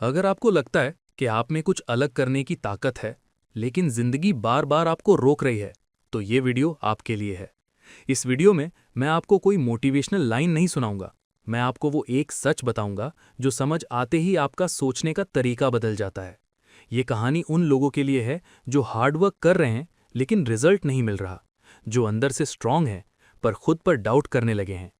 अगर आपको लगता है कि आप में कुछ अलग करने की ताकत है, लेकिन जिंदगी बार बार आपको रोक रही है, तो ये वीडियो आपके लिए है। इस वीडियो में मैं आपको कोई मोटिवेशनल लाइन नहीं सुनाऊंगा। मैं आपको वो एक सच बताऊंगा जो समझ आते ही आपका सोचने का तरीका बदल जाता है। ये कहानी उन लोगों के लिए है जो हार्डवर्क कर रहे हैं लेकिन रिजल्ट नहीं मिल रहा, जो अंदर से स्ट्रांग हैं पर खुद पर डाउट करने लगे हैं।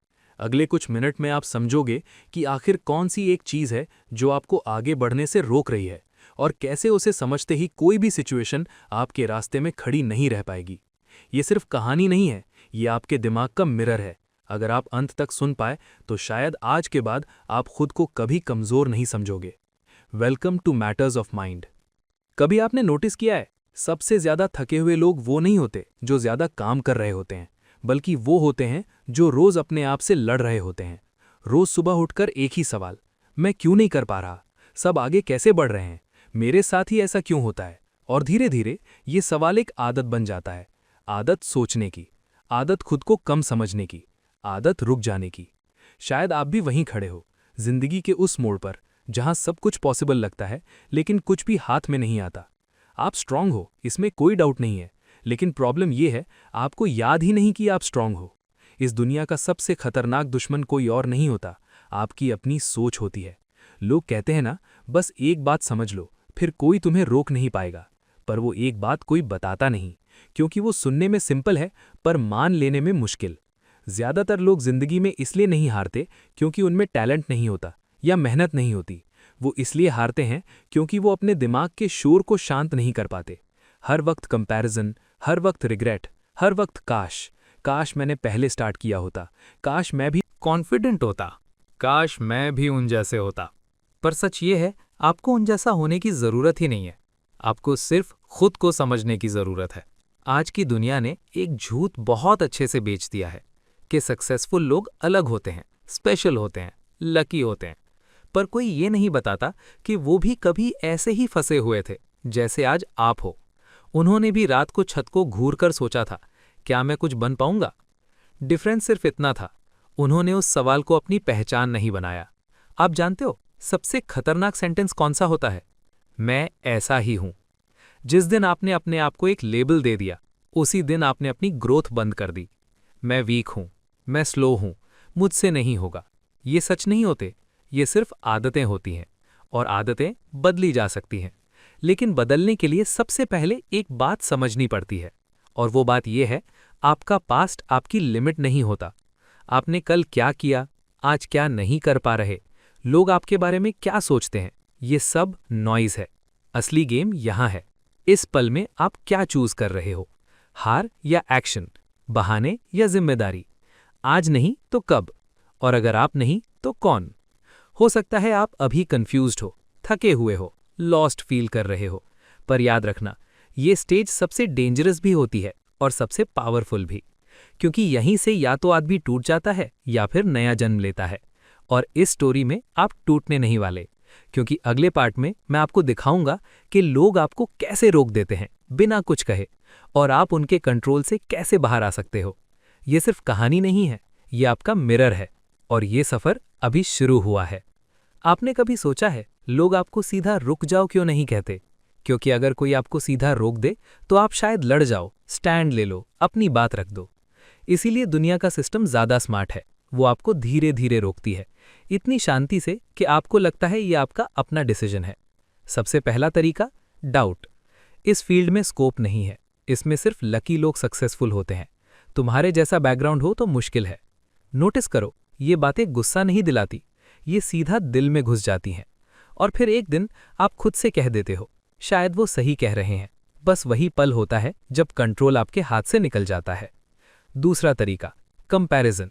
अगले कुछ मिनट में आप समझोगे कि आखिर कौन सी एक चीज़ है जो आपको आगे बढ़ने से रोक रही है और कैसे उसे समझते ही कोई भी सिचुएशन आपके रास्ते में खड़ी नहीं रह पाएगी। ये सिर्फ कहानी नहीं है, ये आपके दिमाग का मिरर है। अगर आप अंत तक सुन पाए तो शायद आज के बाद आप खुद को कभी कमज़ोर नहीं समझोगे। Welcome to Matters of Mind. कभी आपने नोटिस किया है, सबसे ज़्यादा थके हुए लोग वो नहीं होते जो ज़्यादा काम कर रहे होते हैं, बल्कि वो होते हैं जो रोज़ अपने आप से लड़ रहे होते हैं। रोज़ सुबह उठकर एक ही सवाल, मैं क्यों नहीं कर पा रहा, सब आगे कैसे बढ़ रहे हैं, मेरे साथ ही ऐसा क्यों होता है। और धीरे धीरे ये सवाल एक आदत बन जाता है। आदत सोचने की, आदत खुद को कम समझने की, आदत रुक जाने की। शायद आप भी वहीं खड़े हो, जिंदगी के उस मोड़ पर जहां सब कुछ पॉसिबल लगता है लेकिन कुछ भी हाथ में नहीं आता। आप स्ट्रांग हो, इसमें कोई डाउट नहीं है, लेकिन प्रॉब्लम यह है आपको याद ही नहीं कि आप स्ट्रांग हो। इस दुनिया का सबसे खतरनाक दुश्मन कोई और नहीं होता, आपकी अपनी सोच होती है। लोग कहते हैं ना, बस एक बात समझ लो फिर कोई तुम्हें रोक नहीं पाएगा। पर वो एक बात कोई बताता नहीं, क्योंकि वो सुनने में सिंपल है पर मान लेने में मुश्किल। ज्यादातर लोग जिंदगी में इसलिए नहीं हारते क्योंकि उनमें टैलेंट नहीं होता या मेहनत नहीं होती। वो इसलिए हारते हैं क्योंकि वो अपने दिमाग के शोर को शांत नहीं कर पाते। हर वक्त कंपैरिजन, हर वक्त रिग्रेट, हर वक्त काश काश मैंने पहले स्टार्ट किया होता, काश मैं भी कॉन्फिडेंट होता, काश मैं भी उन जैसे होता। पर सच ये है, आपको उन जैसा होने की ज़रूरत ही नहीं है। आपको सिर्फ खुद को समझने की ज़रूरत है। आज की दुनिया ने एक झूठ बहुत अच्छे से बेच दिया है कि सक्सेसफुल लोग अलग होते हैं, स्पेशल होते हैं, लकी होते हैं। पर कोई ये नहीं बताता कि वो भी कभी ऐसे ही फंसे हुए थे जैसे आज आप हो। उन्होंने भी रात को छत को घूर कर सोचा था, क्या मैं कुछ बन पाऊंगा। डिफरेंस सिर्फ इतना था, उन्होंने उस सवाल को अपनी पहचान नहीं बनाया। आप जानते हो सबसे खतरनाक सेंटेंस कौन सा होता है? मैं ऐसा ही हूं। जिस दिन आपने अपने आप को एक लेबल दे दिया, उसी दिन आपने अपनी ग्रोथ बंद कर दी। मैं वीक हूं, मैं स्लो हूं, मुझसे नहीं होगा। ये सच नहीं होते, ये सिर्फ आदतें होती हैं, और आदतें बदली जा सकती हैं। लेकिन बदलने के लिए सबसे पहले एक बात समझनी पड़ती है, और वो बात यह है, आपका पास्ट आपकी लिमिट नहीं होता। आपने कल क्या किया, आज क्या नहीं कर पा रहे, लोग आपके बारे में क्या सोचते हैं, ये सब नॉइज है। असली गेम यहाँ है, इस पल में आप क्या चूज कर रहे हो, हार या एक्शन, बहाने या जिम्मेदारी। आज नहीं तो कब, और अगर आप नहीं तो कौन। हो सकता है आप अभी कंफ्यूज्ड हो, थके हुए हो, लॉस्ट फील कर रहे हो, पर याद रखना, ये स्टेज सबसे डेंजरस भी होती है और सबसे पावरफुल भी, क्योंकि यहीं से या तो आदमी टूट जाता है या फिर नया जन्म लेता है। और इस स्टोरी में आप टूटने नहीं वाले, क्योंकि अगले पार्ट में मैं आपको दिखाऊंगा कि लोग आपको कैसे रोक देते हैं बिना कुछ कहे, और आप उनके कंट्रोल से कैसे बाहर आ सकते हो। ये सिर्फ कहानी नहीं है, ये आपका मिरर है, और ये सफर अभी शुरू हुआ है। आपने कभी सोचा है, लोग आपको सीधा रुक जाओ क्यों नहीं कहते? क्योंकि अगर कोई आपको सीधा रोक दे तो आप शायद लड़ जाओ, स्टैंड ले लो, अपनी बात रख दो। इसीलिए दुनिया का सिस्टम ज़्यादा स्मार्ट है, वो आपको धीरे धीरे रोकती है, इतनी शांति से कि आपको लगता है ये आपका अपना डिसीजन है। सबसे पहला तरीका, डाउट। इस फील्ड में स्कोप नहीं है, इसमें सिर्फ लकी लोग सक्सेसफुल होते हैं। तुम्हारे जैसा बैकग्राउंड हो तो मुश्किल है। नोटिस करो, ये बातें गुस्सा नहीं दिलाती, ये सीधा दिल में घुस जाती हैं। और फिर एक दिन आप खुद से कह देते हो, शायद वो सही कह रहे हैं। बस वही पल होता है जब कंट्रोल आपके हाथ से निकल जाता है। दूसरा तरीका, कंपैरिजन।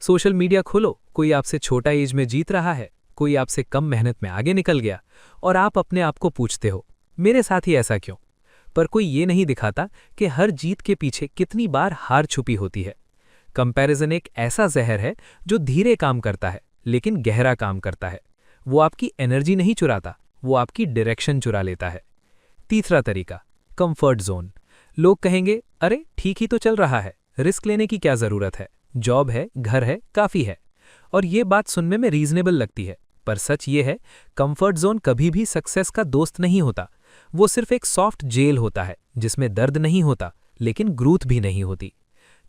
सोशल मीडिया खोलो, कोई आपसे छोटा एज में जीत रहा है, कोई आपसे कम मेहनत में आगे निकल गया, और आप अपने आप को पूछते हो, मेरे साथ ही ऐसा क्यों? पर कोई ये नहीं दिखाता कि हर जीत के पीछे कितनी बार हार छुपी होती है। कंपैरिजन एक ऐसा जहर है जो धीरे काम करता है लेकिन गहरा काम करता है। वो आपकी एनर्जी नहीं चुराता, वो आपकी डायरेक्शन चुरा लेता है। तीसरा तरीका, कंफर्ट जोन। लोग कहेंगे, अरे ठीक ही तो चल रहा है, रिस्क लेने की क्या जरूरत है, जॉब है, घर है, काफी है। और ये बात सुनने में रीजनेबल लगती है, पर सच ये है, कंफर्ट जोन कभी भी सक्सेस का दोस्त नहीं होता। वो सिर्फ एक सॉफ्ट जेल होता है जिसमें दर्द नहीं होता, लेकिन ग्रोथ भी नहीं होती।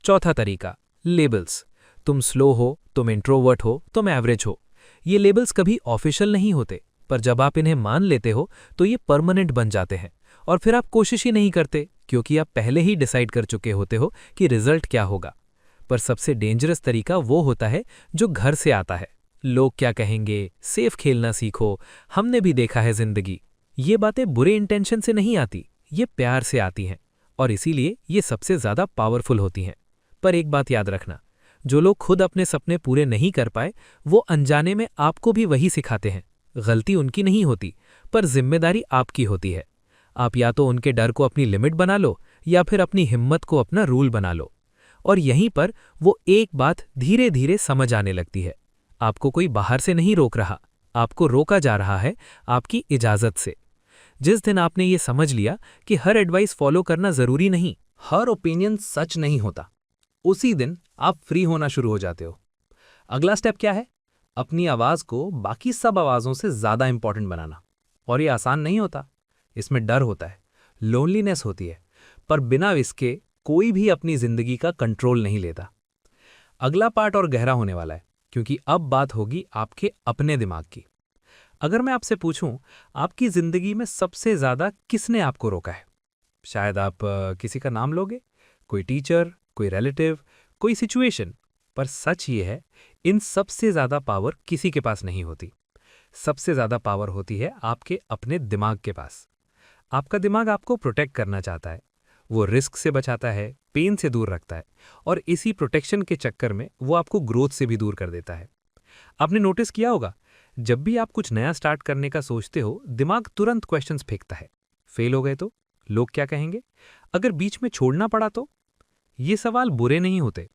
चौथा तरीका, लेबल्स। तुम स्लो हो, तुम इंट्रोवर्ट हो, तुम एवरेज हो। ये लेबल्स कभी ऑफिशियल नहीं होते, पर जब आप इन्हें मान लेते हो तो ये परमानेंट बन जाते हैं और फिर आप कोशिश ही नहीं करते, क्योंकि आप पहले ही डिसाइड कर चुके होते हो कि रिजल्ट क्या होगा। पर सबसे डेंजरस तरीका वो होता है जो घर से आता है। लोग क्या कहेंगे, सेफ खेलना सीखो, हमने भी देखा है जिंदगी। ये बातें बुरे इंटेंशन से नहीं आती, ये प्यार से आती हैं, और इसीलिए ये सबसे ज्यादा पावरफुल होती हैं। पर एक बात याद रखना, जो लोग खुद अपने सपने पूरे नहीं कर पाए, वो अनजाने में आपको भी वही सिखाते हैं। गलती उनकी नहीं होती, पर जिम्मेदारी आपकी होती है। आप या तो उनके डर को अपनी लिमिट बना लो, या फिर अपनी हिम्मत को अपना रूल बना लो। और यहीं पर वो एक बात धीरे धीरे समझ आने लगती है। आपको कोई बाहर से नहीं रोक रहा, आपको रोका जा रहा है आपकी इजाजत से। जिस दिन आपने ये समझ लिया कि हर एडवाइस फॉलो करना जरूरी नहीं, हर ओपिनियन सच नहीं होता, उसी दिन आप फ्री होना शुरू हो जाते हो। अगला स्टेप क्या है? अपनी आवाज को बाकी सब आवाजों से ज्यादा इंपॉर्टेंट बनाना। और ये आसान नहीं होता, इसमें डर होता है, लोनलीनेस होती है, पर बिना इसके कोई भी अपनी जिंदगी का कंट्रोल नहीं लेता। अगला पार्ट और गहरा होने वाला है, क्योंकि अब बात होगी आपके अपने दिमाग की। अगर मैं आपसे पूछूं, आपकी जिंदगी में सबसे ज्यादा किसने आपको रोका है? शायद आप किसी का नाम लोगे, कोई टीचर, कोई रिलेटिव, कोई सिचुएशन। पर सच ये है, इन सबसे ज्यादा पावर किसी के पास नहीं होती। सबसे ज्यादा पावर होती है आपके अपने दिमाग के पास। आपका दिमाग आपको प्रोटेक्ट करना चाहता है, वो रिस्क से बचाता है, पेन से दूर रखता है, और इसी प्रोटेक्शन के चक्कर में वो आपको ग्रोथ से भी दूर कर देता है। आपने नोटिस किया होगा, जब भी आप कुछ नया स्टार्ट करने का सोचते हो, दिमाग तुरंत क्वेश्चंस फेंकता है। फेल हो गए तो? लोग क्या कहेंगे? अगर बीच में छोड़ना पड़ा तो? ये सवाल बुरे नहीं होते,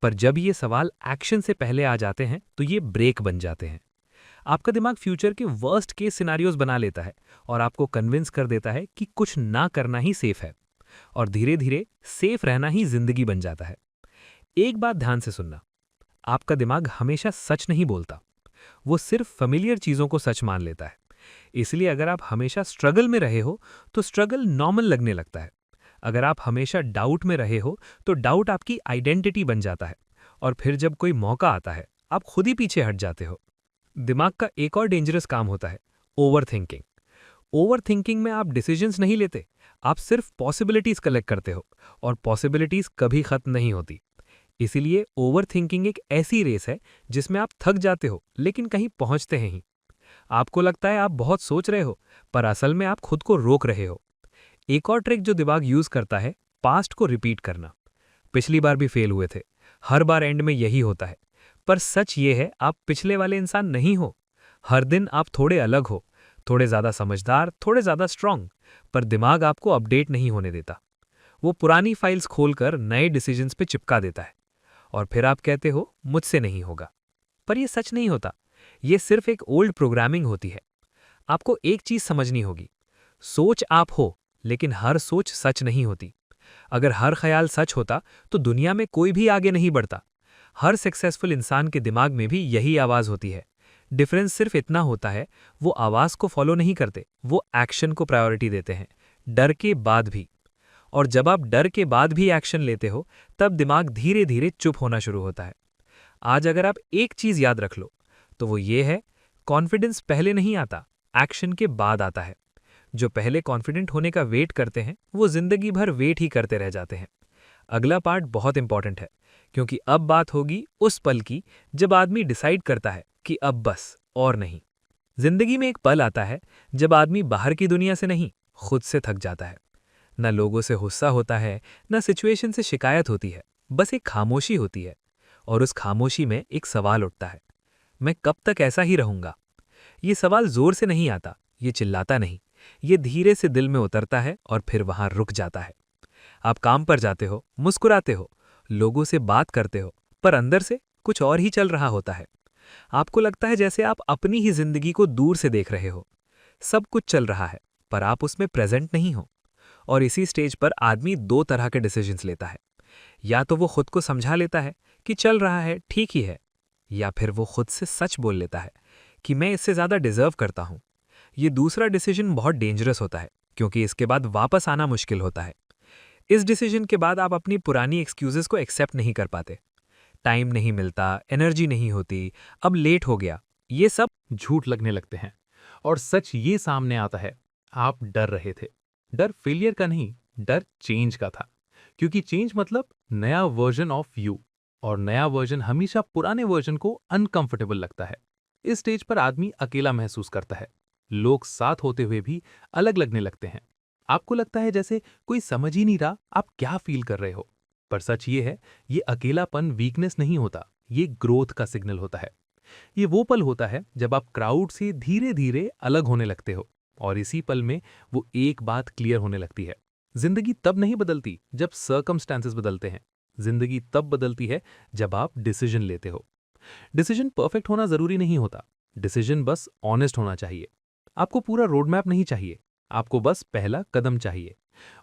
पर जब ये सवाल एक्शन से पहले आ जाते हैं तो ये ब्रेक बन जाते हैं। आपका दिमाग फ्यूचर के वर्स्ट केस सिनारियोज बना लेता है और आपको कन्विंस कर देता है कि कुछ ना करना ही सेफ है, और धीरे धीरे सेफ रहना ही जिंदगी बन जाता है। एक बात ध्यान से सुनना, आपका दिमाग हमेशा सच नहीं बोलता, वो सिर्फ फेमिलियर चीजों को सच मान लेता है। इसलिए अगर आप हमेशा स्ट्रगल में रहे हो तो स्ट्रगल नॉर्मल लगने लगता है। अगर आप हमेशा डाउट में रहे हो तो डाउट आपकी आइडेंटिटी बन जाता है, और फिर जब कोई मौका आता है आप खुद ही पीछे हट जाते हो। दिमाग का एक और डेंजरस काम होता है, ओवर थिंकिंग। ओवर थिंकिंग में आप डिसीजंस नहीं लेते, आप सिर्फ पॉसिबिलिटीज कलेक्ट करते हो, और पॉसिबिलिटीज कभी खत्म नहीं होती। इसीलिए ओवर थिंकिंग एक ऐसी रेस है जिसमें आप थक जाते हो लेकिन कहीं पहुंचते हैं ही। आपको लगता है आप बहुत सोच रहे हो, पर असल में आप खुद को रोक रहे हो। एक और ट्रिक जो दिमाग यूज करता है, पास्ट को रिपीट करना। पिछली बार भी फेल हुए थे, हर बार एंड में यही होता है। पर सच ये है, आप पिछले वाले इंसान नहीं हो। हर दिन आप थोड़े अलग हो, थोड़े ज्यादा समझदार, थोड़े ज्यादा स्ट्रांग, पर दिमाग आपको अपडेट नहीं होने देता। वो पुरानी फाइल्स खोलकर नए डिसीजंस पे चिपका देता है, और फिर आप कहते हो मुझसे नहीं होगा। पर ये सच नहीं होता, ये सिर्फ एक ओल्ड प्रोग्रामिंग होती है। आपको एक चीज समझनी होगी, सोच आप हो, लेकिन हर सोच सच नहीं होती। अगर हर ख्याल सच होता तो दुनिया में कोई भी आगे नहीं बढ़ता। हर सक्सेसफुल इंसान के दिमाग में भी यही आवाज होती है। डिफरेंस सिर्फ इतना होता है, वो आवाज को फॉलो नहीं करते, वो एक्शन को प्रायोरिटी देते हैं, डर के बाद भी। और जब आप डर के बाद भी एक्शन लेते हो, तब दिमाग धीरे धीरे चुप होना शुरू होता है। आज अगर आप एक चीज याद रख लो तो वो ये है, कॉन्फिडेंस पहले नहीं आता, एक्शन के बाद आता है। जो पहले कॉन्फिडेंट होने का वेट करते हैं वो जिंदगी भर वेट ही करते रह जाते हैं। अगला पार्ट बहुत इंपॉर्टेंट है, क्योंकि अब बात होगी उस पल की जब आदमी डिसाइड करता है कि अब बस और नहीं। जिंदगी में एक पल आता है जब आदमी बाहर की दुनिया से नहीं, खुद से थक जाता है। न लोगों से गुस्सा होता है, न सिचुएशन से शिकायत होती है, बस एक खामोशी होती है। और उस खामोशी में एक सवाल उठता है, मैं कब तक ऐसा ही रहूंगा? ये सवाल जोर से नहीं आता, ये चिल्लाता नहीं, ये धीरे से दिल में उतरता है और फिर वहां रुक जाता है। आप काम पर जाते हो, मुस्कुराते हो, लोगों से बात करते हो, पर अंदर से कुछ और ही चल रहा होता है। आपको लगता है जैसे आप अपनी ही जिंदगी को दूर से देख रहे हो। सब कुछ चल रहा है, पर आप उसमें प्रेजेंट नहीं हो। और इसी स्टेज पर आदमी दो तरह के डिसीजंस लेता है। या तो वो खुद को समझा लेता है कि चल रहा है, ठीक ही है, या फिर वो खुद से सच बोल लेता है कि मैं इससे ज़्यादा डिजर्व करता हूँ। ये दूसरा डिसीजन बहुत डेंजरस होता है क्योंकि इसके बाद वापस आना मुश्किल होता है। इस डिसीजन के बाद आप अपनी पुरानी एक्सक्यूजेस को एक्सेप्ट नहीं कर पाते। टाइम नहीं मिलता, एनर्जी नहीं होती, अब लेट हो गया, ये सब झूठ लगने लगते हैं और सच ये सामने आता है, आप डर रहे थे। डर फेलियर का नहीं, डर चेंज का था। क्योंकि चेंज मतलब नया वर्जन ऑफ यू, और नया वर्जन हमेशा पुराने वर्जन को अनकंफर्टेबल लगता है। इस स्टेज पर आदमी अकेला महसूस करता है। लोग साथ होते हुए भी अलग लगने लगते हैं। आपको लगता है जैसे कोई समझ ही नहीं रहा आप क्या फील कर रहे हो। पर सच ये है, ये अकेलापन वीकनेस नहीं होता, ये ग्रोथ का सिग्नल होता है। ये वो पल होता है जब आप क्राउड से धीरे धीरे अलग होने लगते हो, और इसी पल में वो एक बात क्लियर होने लगती है। जिंदगी तब नहीं बदलती जब सर्कमस्टेंसेस बदलते हैं। जिंदगी तब बदलती है जब आप डिसीजन लेते हो। डिसीजन परफेक्ट होना जरूरी नहीं होता, डिसीजन बस ऑनेस्ट होना चाहिए। आपको पूरा रोड मैप नहीं चाहिए, आपको बस पहला कदम चाहिए।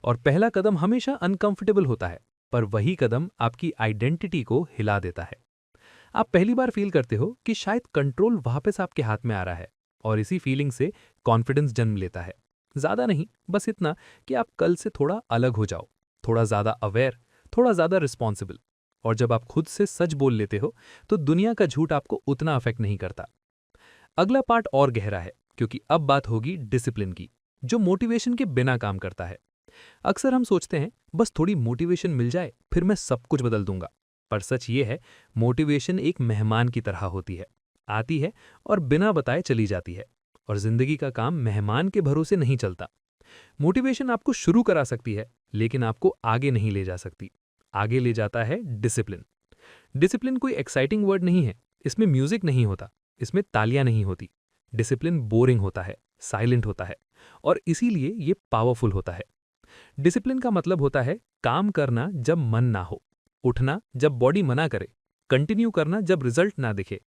और पहला कदम हमेशा अनकंफर्टेबल होता है, पर वही कदम आपकी आइडेंटिटी को हिला देता है। आप पहली बार फील करते हो कि शायद कंट्रोल वापस आपके हाथ में आ रहा है, और इसी फीलिंग से कॉन्फिडेंस जन्म लेता है। ज्यादा नहीं, बस इतना कि आप कल से थोड़ा अलग हो जाओ, थोड़ा ज्यादा अवेयर, थोड़ा ज्यादा रिस्पॉन्सिबल। और जब आप खुद से सच बोल लेते हो तो दुनिया का झूठ आपको उतना अफेक्ट नहीं करता। अगला पार्ट और गहरा है, क्योंकि अब बात होगी डिसिप्लिन की, जो मोटिवेशन के बिना काम करता है। अक्सर हम सोचते हैं बस थोड़ी मोटिवेशन मिल जाए फिर मैं सब कुछ बदल दूंगा। पर सच ये है, मोटिवेशन एक मेहमान की तरह होती है, आती है और बिना बताए चली जाती है। और जिंदगी का काम मेहमान के भरोसे नहीं चलता। मोटिवेशन आपको शुरू करा सकती है, लेकिन आपको आगे नहीं ले जा सकती। आगे ले जाता है डिसिप्लिन। डिसिप्लिन कोई एक्साइटिंग वर्ड नहीं है, इसमें म्यूजिक नहीं होता, इसमें तालियां नहीं होती। डिसिप्लिन बोरिंग होता है, साइलेंट होता है, और इसीलिए ये पावरफुल होता है। डिसिप्लिन का मतलब होता है काम करना जब मन ना हो, उठना जब बॉडी मना करे, कंटिन्यू करना जब रिजल्ट ना दिखे।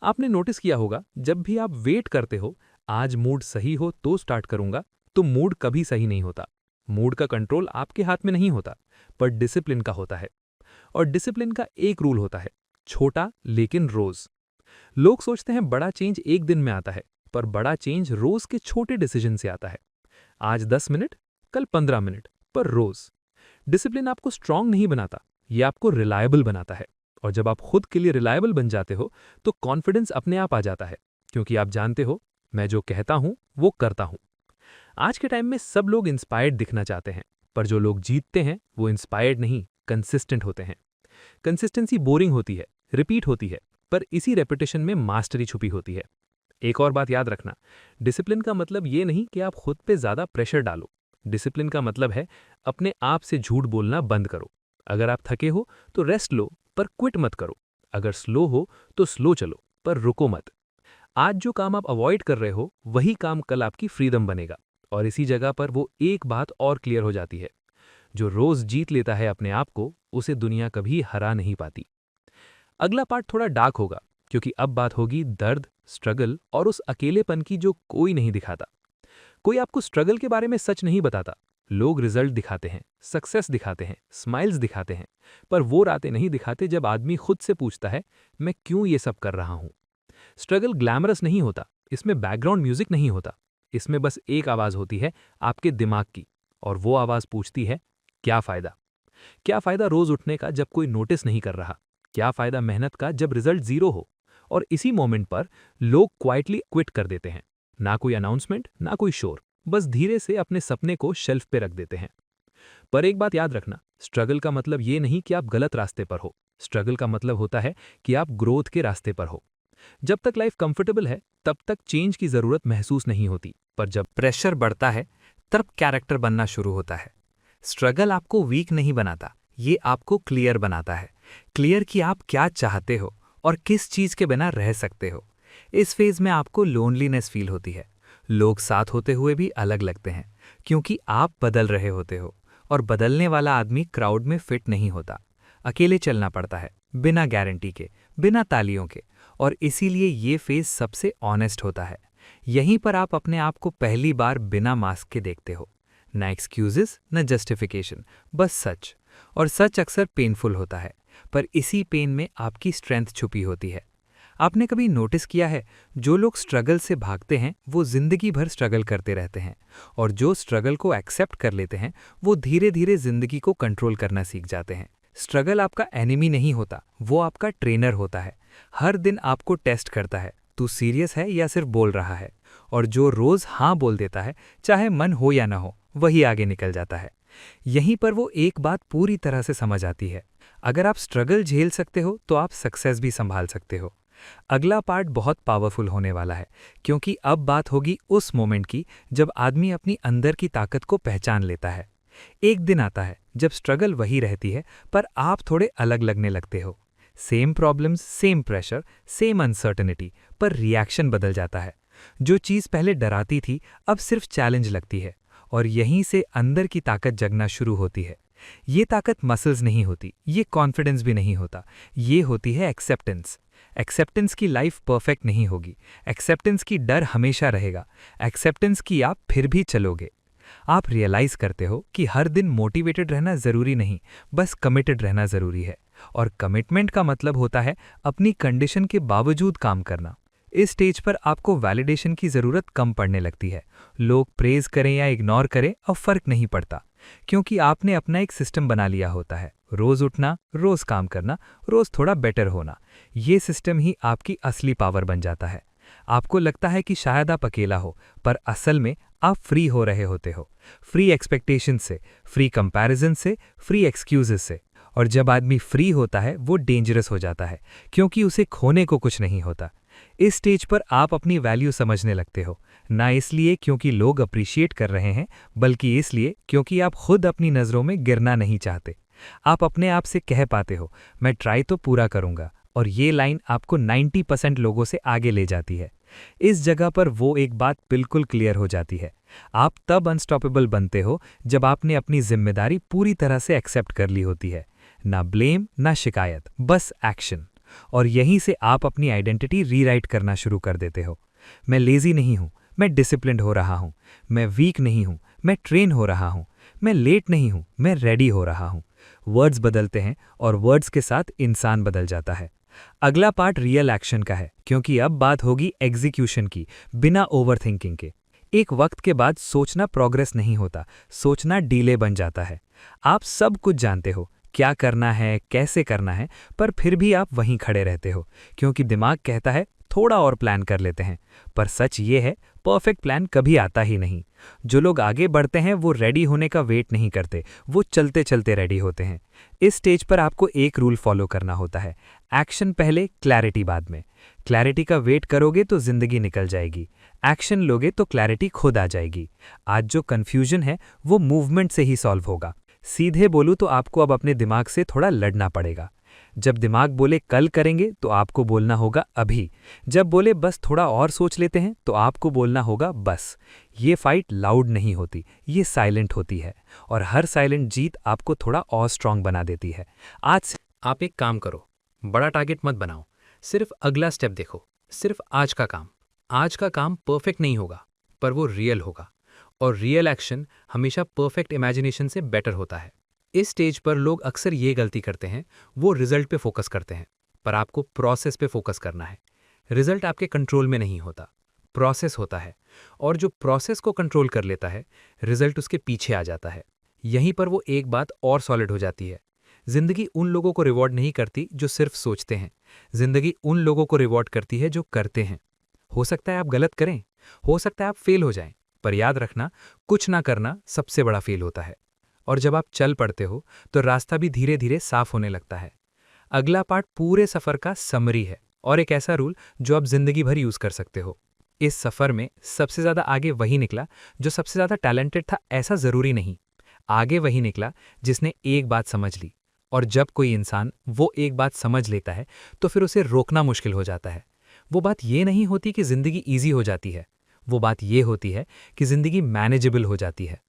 आपने नोटिस किया होगा, जब भी आप वेट करते हो, आज मूड सही हो तो स्टार्ट करूंगा, तो मूड कभी सही नहीं होता। मूड का कंट्रोल आपके हाथ में नहीं होता, पर डिसिप्लिन का होता है। और डिसिप्लिन का एक रूल होता है, छोटा लेकिन रोज। लोग सोचते हैं बड़ा चेंज एक दिन में आता है, पर बड़ा चेंज रोज के छोटे डिसीजन से आता है। आज 10 मिनट, कल 15 मिनट, पर रोज। डिसिप्लिन आपको स्ट्रांग नहीं बनाता, ये आपको रिलायबल बनाता है। और जब आप खुद के लिए रिलायबल बन जाते हो तो कॉन्फिडेंस अपने आप आ जाता है, क्योंकि आप जानते हो मैं जो कहता हूं वो करता हूं। आज के टाइम में सब लोग इंस्पायर्ड दिखना चाहते हैं, पर जो लोग जीतते हैं वो इंस्पायर्ड नहीं, कंसिस्टेंट होते हैं। कंसिस्टेंसी बोरिंग होती है, रिपीट होती है, पर इसी रेपिटेशन में मास्टरी छुपी होती है। एक और बात याद रखना, डिसिप्लिन का मतलब ये नहीं कि आप खुद पे ज्यादा प्रेशर डालो। डिसिप्लिन का मतलब है अपने आप से झूठ बोलना बंद करो। अगर आप थके हो तो रेस्ट लो, पर क्विट मत करो। अगर स्लो हो तो स्लो चलो, पर रुको मत। आज जो काम आप अवॉइड कर रहे हो वही काम कल आपकी फ्रीडम बनेगा। और इसी जगह पर वो एक बात और क्लियर हो जाती है, जो रोज जीत लेता है अपने आप को, उसे दुनिया कभी हरा नहीं पाती। अगला पार्ट थोड़ा डार्क होगा, क्योंकि अब बात होगी दर्द, स्ट्रगल और उस अकेलेपन की जो कोई नहीं दिखाता। कोई आपको स्ट्रगल के बारे में सच नहीं बताता। लोग रिजल्ट दिखाते हैं, सक्सेस दिखाते हैं, स्माइल्स दिखाते हैं, पर वो रातें नहीं दिखाते जब आदमी खुद से पूछता है मैं क्यों ये सब कर रहा हूं। स्ट्रगल ग्लैमरस नहीं होता, इसमें बैकग्राउंड म्यूजिक नहीं होता। इसमें बस एक आवाज होती है, आपके दिमाग की, और वो आवाज पूछती है क्या फायदा। क्या फायदा रोज उठने का जब कोई नोटिस नहीं कर रहा? क्या फायदा मेहनत का जब रिजल्ट जीरो हो? और इसी मोमेंट पर लोग क्वाइटली क्विट कर देते हैं। ना कोई अनाउंसमेंट, ना कोई शोर, बस धीरे से अपने सपने को शेल्फ पे रख देते हैं। पर एक बात याद रखना, स्ट्रगल का मतलब ये नहीं कि आप गलत रास्ते पर हो। स्ट्रगल का मतलब होता है कि आप ग्रोथ के रास्ते पर हो। जब तक लाइफ कंफर्टेबल है तब तक चेंज की जरूरत महसूस नहीं होती, पर जब प्रेशर बढ़ता है तब कैरेक्टर बनना शुरू होता है। स्ट्रगल आपको वीक नहीं बनाता, ये आपको क्लियर बनाता है। क्लियर कि आप क्या चाहते हो और किस चीज के बिना रह सकते हो। इस फेज में आपको लोनलीनेस फील होती है। लोग साथ होते हुए भी अलग लगते हैं, क्योंकि आप बदल रहे होते हो, और बदलने वाला आदमी क्राउड में फिट नहीं होता। अकेले चलना पड़ता है, बिना गारंटी के, बिना तालियों के। और इसीलिए ये फेज सबसे ऑनेस्ट होता है। यहीं पर आप अपने आप को पहली बार बिना मास्क के देखते हो। ना एक्सक्यूजेस, न जस्टिफिकेशन, बस सच। और सच अक्सर पेनफुल होता है, पर इसी पेन में आपकी स्ट्रेंथ छुपी होती है। आपने कभी नोटिस किया है, जो लोग स्ट्रगल से भागते हैं वो जिंदगी भर स्ट्रगल करते रहते हैं, और जो स्ट्रगल को एक्सेप्ट कर लेते हैं वो धीरे धीरे जिंदगी को कंट्रोल करना सीख जाते हैं। स्ट्रगल आपका एनिमी नहीं होता, वो आपका ट्रेनर होता है। हर दिन आपको टेस्ट करता है, तू सीरियस है या सिर्फ बोल रहा है। और जो रोज हाँ बोल देता है, चाहे मन हो या ना हो, वही आगे निकल जाता है। यहीं पर वो एक बात पूरी तरह से समझ आती है, अगर आप स्ट्रगल झेल सकते हो तो आप सक्सेस भी संभाल सकते हो। अगला पार्ट बहुत पावरफुल होने वाला है, क्योंकि अब बात होगी उस मोमेंट की जब आदमी अपनी अंदर की ताकत को पहचान लेता है। एक दिन आता है जब स्ट्रगल वही रहती है, पर आप थोड़े अलग लगने लगते हो। Same problems, same pressure, same uncertainty, पर रिएक्शन बदल जाता है। जो चीज़ पहले डराती थी अब सिर्फ चैलेंज लगती है, और यहीं से अंदर की ताकत जगना शुरू होती है। ये ताकत मसल्स नहीं होती, ये कॉन्फिडेंस भी नहीं होता, ये होती है एक्सेप्टेंस। एक्सेप्टेंस की लाइफ परफेक्ट नहीं होगी, एक्सेप्टेंस की डर हमेशा रहेगा, एक्सेप्टेंस की आप फिर भी चलोगे। आप रियलाइज करते हो कि हर दिन मोटिवेटेड रहना जरूरी नहीं, बस कमिटेड रहना जरूरी है। और कमिटमेंट का मतलब होता है अपनी कंडीशन के बावजूद काम करना। इस स्टेज पर आपको वैलिडेशन की जरूरत कम पड़ने लगती है। लोग प्रेज करें या इग्नोर करें अब फर्क नहीं पड़ता, क्योंकि आपने अपना एक सिस्टम बना लिया होता है। रोज उठना, रोज काम करना, रोज थोड़ा बेटर होना, ये सिस्टम ही आपकी असली पावर बन जाता है। आपको लगता है कि शायद आप अकेला हो, पर असल में आप फ्री हो रहे होते हो। फ्री एक्सपेक्टेशन से, फ्री कंपैरिजन से, फ्री एक्सक्यूजेस से। और जब आदमी फ्री होता है वो डेंजरस हो जाता है, क्योंकि उसे खोने को कुछ नहीं होता। इस स्टेज पर आप अपनी वैल्यू समझने लगते हो, ना इसलिए क्योंकि लोग अप्रिशिएट कर रहे हैं, बल्कि इसलिए क्योंकि आप खुद अपनी नज़रों में गिरना नहीं चाहते। आप अपने आप से कह पाते हो, मैं ट्राई तो पूरा करूंगा, और ये लाइन आपको 90% लोगों से आगे ले जाती है। इस जगह पर वो एक बात बिल्कुल क्लियर हो जाती है, आप तब अनस्टॉपेबल बनते हो जब आपने अपनी जिम्मेदारी पूरी तरह से एक्सेप्ट कर ली होती है। ना ब्लेम, ना शिकायत, बस एक्शन। और यहीं से आप अपनी आइडेंटिटी रीराइट करना शुरू कर देते हो। मैं लेजी नहीं हूं, मैं डिसिप्लिन्ड हो रहा हूं। मैं वीक नहीं हूं, मैं ट्रेन हो रहा हूं। मैं लेट नहीं हूं, मैं रेडी हो रहा हूं। वर्ड्स बदलते हैं, और वर्ड्स के साथ इंसान बदल जाता है। अगला पार्ट रियल एक्शन का है, क्योंकि अब बात होगी एग्जीक्यूशन की, बिना ओवरथिंकिंग के। एक वक्त के बाद सोचना प्रोग्रेस नहीं होता, सोचना डीले बन जाता है। आप सब कुछ जानते हो, क्या करना है, कैसे करना है, पर फिर भी आप वहीं खड़े रहते हो, क्योंकि दिमाग कहता है थोड़ा और प्लान कर लेते हैं। पर सच ये है, परफेक्ट प्लान कभी आता ही नहीं। जो लोग आगे बढ़ते हैं वो रेडी होने का वेट नहीं करते, वो चलते चलते रेडी होते हैं। इस स्टेज पर आपको एक रूल फॉलो करना होता है, एक्शन पहले, क्लैरिटी बाद में। क्लैरिटी का वेट करोगे तो जिंदगी निकल जाएगी, एक्शन लोगे तो क्लैरिटी खुद आ जाएगी। आज जो कन्फ्यूजन है वो मूवमेंट से ही सॉल्व होगा। सीधे बोलूं तो आपको अब अपने दिमाग से थोड़ा लड़ना पड़ेगा। जब दिमाग बोले कल करेंगे तो आपको बोलना होगा अभी। जब बोले बस थोड़ा और सोच लेते हैं तो आपको बोलना होगा बस। ये फाइट लाउड नहीं होती, ये साइलेंट होती है, और हर साइलेंट जीत आपको थोड़ा और स्ट्रांग बना देती है। आज से आप एक काम करो, बड़ा टारगेट मत बनाओ, सिर्फ अगला स्टेप देखो, सिर्फ आज का काम। आज का काम परफेक्ट नहीं होगा, पर वो रियल होगा, और रियल एक्शन हमेशा परफेक्ट इमेजिनेशन से बेटर होता है। इस स्टेज पर लोग अक्सर ये गलती करते हैं, वो रिजल्ट पे फोकस करते हैं, पर आपको प्रोसेस पे फोकस करना है। रिजल्ट आपके कंट्रोल में नहीं होता, प्रोसेस होता है, और जो प्रोसेस को कंट्रोल कर लेता है, रिजल्ट उसके पीछे आ जाता है। यहीं पर वो एक बात और सॉलिड हो जाती है, जिंदगी उन लोगों को रिवॉर्ड नहीं करती जो सिर्फ सोचते हैं, जिंदगी उन लोगों को रिवॉर्ड करती है जो करते हैं। हो सकता है आप गलत करें, हो सकता है आप फेल हो जाएं, पर याद रखना, कुछ ना करना सबसे बड़ा फेल होता है। और जब आप चल पड़ते हो तो रास्ता भी धीरे धीरे साफ होने लगता है। अगला पार्ट पूरे सफर का समरी है, और एक ऐसा रूल जो आप जिंदगी भर यूज कर सकते हो। इस सफर में सबसे ज्यादा आगे वही निकला जो सबसे ज्यादा टैलेंटेड था, ऐसा जरूरी नहीं। आगे वही निकला जिसने एक बात समझ ली, और जब कोई इंसान वो एक बात समझ लेता है तो फिर उसे रोकना मुश्किल हो जाता है। वो बात ये नहीं होती कि जिंदगी ईजी हो जाती है, वो बात ये होती है कि जिंदगी मैनेजेबल हो जाती है।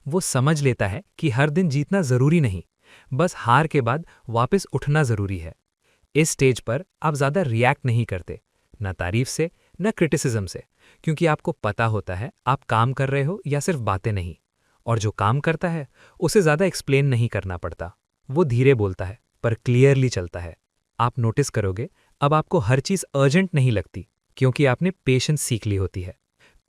वो समझ लेता है कि हर दिन जीतना जरूरी नहीं, बस हार के बाद वापस उठना जरूरी है। इस स्टेज पर आप ज्यादा रिएक्ट नहीं करते, ना तारीफ से, ना क्रिटिसिज्म से, क्योंकि आपको पता होता है आप काम कर रहे हो या सिर्फ बातें नहीं। और जो काम करता है उसे ज्यादा एक्सप्लेन नहीं करना पड़ता, वो धीरे बोलता है पर क्लियरली चलता है। आप नोटिस करोगे अब आपको हर चीज़ अर्जेंट नहीं लगती, क्योंकि आपने पेशेंस सीख ली होती है।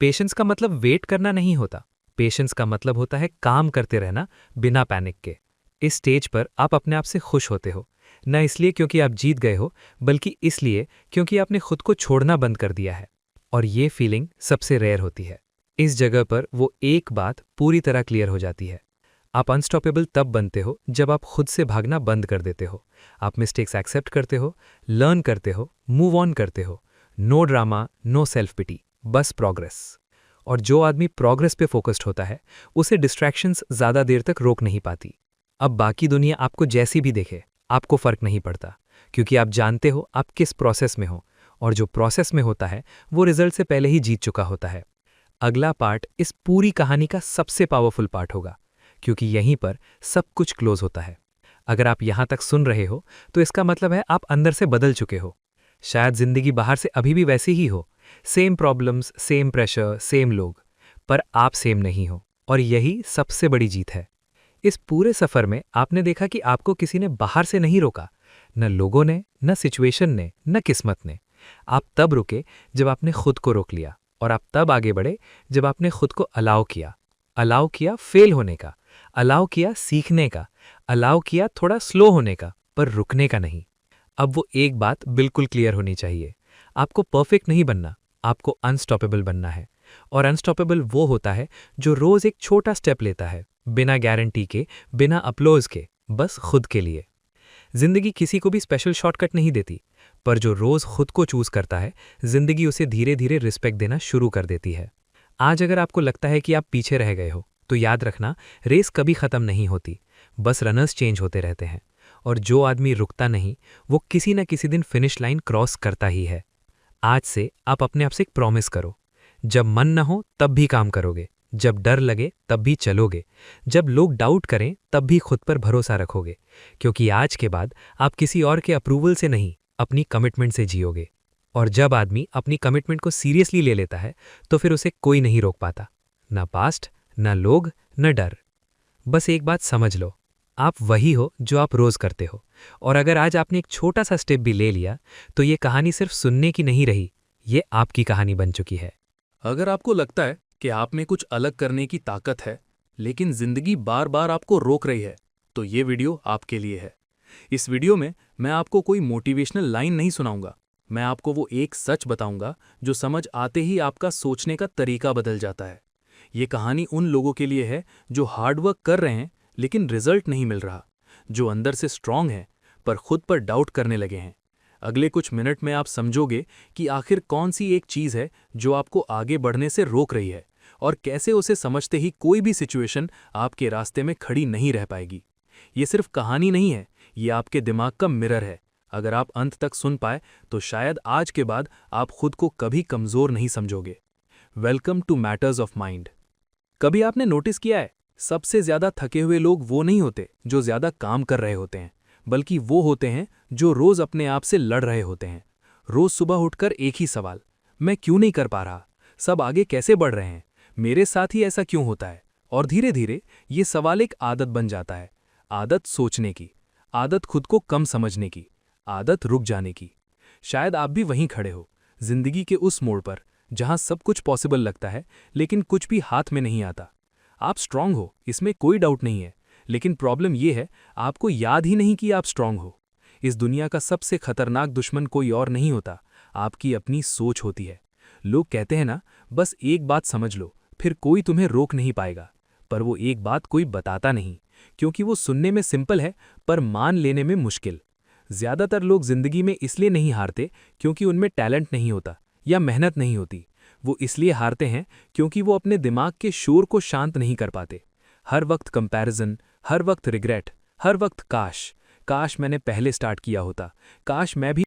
पेशेंस का मतलब वेट करना नहीं होता। पेशेंस का मतलब होता है काम करते रहना बिना पैनिक के। इस स्टेज पर आप अपने आप से खुश होते हो, न इसलिए क्योंकि आप जीत गए हो, बल्कि इसलिए क्योंकि आपने खुद को छोड़ना बंद कर दिया है। और ये फीलिंग सबसे रेयर होती है। इस जगह पर वो एक बात पूरी तरह क्लियर हो जाती है। आप अनस्टॉपेबल तब बनते हो जब आप खुद से भागना बंद कर देते हो। आप मिस्टेक्स एक्सेप्ट करते हो, लर्न करते हो, मूव ऑन करते हो। No drama, no self pity, बस प्रोग्रेस। और जो आदमी प्रोग्रेस पे फोकस्ड होता है, उसे डिस्ट्रैक्शंस ज़्यादा देर तक रोक नहीं पाती। अब बाकी दुनिया आपको जैसी भी देखे, आपको फ़र्क नहीं पड़ता, क्योंकि आप जानते हो आप किस प्रोसेस में हो, और जो प्रोसेस में होता है वो रिजल्ट से पहले ही जीत चुका होता है। अगला पार्ट इस पूरी कहानी का सबसे पावरफुल पार्ट होगा, क्योंकि यहीं पर सब कुछ क्लोज होता है। अगर आप यहाँ तक सुन रहे हो तो इसका मतलब है आप अंदर से बदल चुके हो। शायद जिंदगी बाहर से अभी भी वैसी ही हो, same problems, same pressure, same लोग, पर आप सेम नहीं हो, और यही सबसे बड़ी जीत है। इस पूरे सफर में आपने देखा कि आपको किसी ने बाहर से नहीं रोका, न लोगों ने, न सिचुएशन ने, न किस्मत ने। आप तब रुके जब आपने खुद को रोक लिया, और आप तब आगे बढ़े जब आपने खुद को अलाउ किया फेल होने का, अलाउ किया सीखने का, अलाउ किया थोड़ा स्लो होने का, पर रुकने का नहीं। अब वो एक बात बिल्कुल क्लियर होनी चाहिए, आपको परफेक्ट नहीं बनना, आपको अनस्टॉपेबल बनना है। और अनस्टॉपेबल वो होता है जो रोज एक छोटा स्टेप लेता है, बिना गारंटी के, बिना अपलोज के, बस खुद के लिए। जिंदगी किसी को भी स्पेशल शॉर्टकट नहीं देती, पर जो रोज खुद को चूज करता है, जिंदगी उसे धीरे धीरे रिस्पेक्ट देना शुरू कर देती है। आज अगर आपको लगता है कि आप पीछे रह गए हो, तो याद रखना, रेस कभी खत्म नहीं होती, बस रनर्स चेंज होते रहते हैं। और जो आदमी रुकता नहीं, वो किसी न किसी दिन फिनिश लाइन क्रॉस करता ही है। आज से आप अपने आप से एक प्रॉमिस करो, जब मन न हो तब भी काम करोगे, जब डर लगे तब भी चलोगे, जब लोग डाउट करें तब भी खुद पर भरोसा रखोगे, क्योंकि आज के बाद आप किसी और के अप्रूवल से नहीं, अपनी कमिटमेंट से जियोगे। और जब आदमी अपनी कमिटमेंट को सीरियसली ले लेता है, तो फिर उसे कोई नहीं रोक पाता, ना पास्ट, ना लोग, न डर। बस एक बात समझ लो, आप वही हो जो आप रोज करते हो। और अगर आज आपने एक छोटा सा स्टेप भी ले लिया, तो ये कहानी सिर्फ सुनने की नहीं रही, ये आपकी कहानी बन चुकी है। अगर आपको लगता है कि आप में कुछ अलग करने की ताकत है, लेकिन जिंदगी बार बार आपको रोक रही है, तो ये वीडियो आपके लिए है। इस वीडियो में मैं आपको कोई मोटिवेशनल लाइन नहीं सुनाऊंगा, मैं आपको वो एक सच बताऊंगा जो समझ आते ही आपका सोचने का तरीका बदल जाता है। ये कहानी उन लोगों के लिए है जो हार्डवर्क कर रहे हैं लेकिन रिजल्ट नहीं मिल रहा, जो अंदर से स्ट्रांग है पर खुद पर डाउट करने लगे हैं। अगले कुछ मिनट में आप समझोगे कि आखिर कौन सी एक चीज़ है जो आपको आगे बढ़ने से रोक रही है, और कैसे उसे समझते ही कोई भी सिचुएशन आपके रास्ते में खड़ी नहीं रह पाएगी। ये सिर्फ कहानी नहीं है, ये आपके दिमाग का मिरर है। अगर आप अंत तक सुन पाए तो शायद आज के बाद आप खुद को कभी कमज़ोर नहीं समझोगे। Welcome to Matters of Mind. कभी आपने नोटिस किया है, सबसे ज्यादा थके हुए लोग वो नहीं होते जो ज्यादा काम कर रहे होते हैं, बल्कि वो होते हैं जो रोज अपने आप से लड़ रहे होते हैं। रोज सुबह उठकर एक ही सवाल, मैं क्यों नहीं कर पा रहा, सब आगे कैसे बढ़ रहे हैं, मेरे साथ ही ऐसा क्यों होता है। और धीरे धीरे ये सवाल एक आदत बन जाता है, आदत सोचने की, आदत खुद को कम समझने की, आदत रुक जाने की। शायद आप भी वहीं खड़े हो, जिंदगी के उस मोड़ पर जहां सब कुछ पॉसिबल लगता है लेकिन कुछ भी हाथ में नहीं आता। आप स्ट्रांग हो, इसमें कोई डाउट नहीं है, लेकिन प्रॉब्लम यह है आपको याद ही नहीं कि आप स्ट्रांग हो। इस दुनिया का सबसे खतरनाक दुश्मन कोई और नहीं होता, आपकी अपनी सोच होती है। लोग कहते हैं ना, बस एक बात समझ लो फिर कोई तुम्हें रोक नहीं पाएगा, पर वो एक बात कोई बताता नहीं, क्योंकि वो सुनने में सिंपल है पर मान लेने में मुश्किल। ज्यादातर लोग जिंदगी में इसलिए नहीं हारते क्योंकि उनमें टैलेंट नहीं होता या मेहनत नहीं होती, वो इसलिए हारते हैं क्योंकि वो अपने दिमाग के शोर को शांत नहीं कर पाते। हर वक्त कंपैरिजन, हर वक्त रिग्रेट, हर वक्त काश मैंने पहले स्टार्ट किया होता, काश मैं भी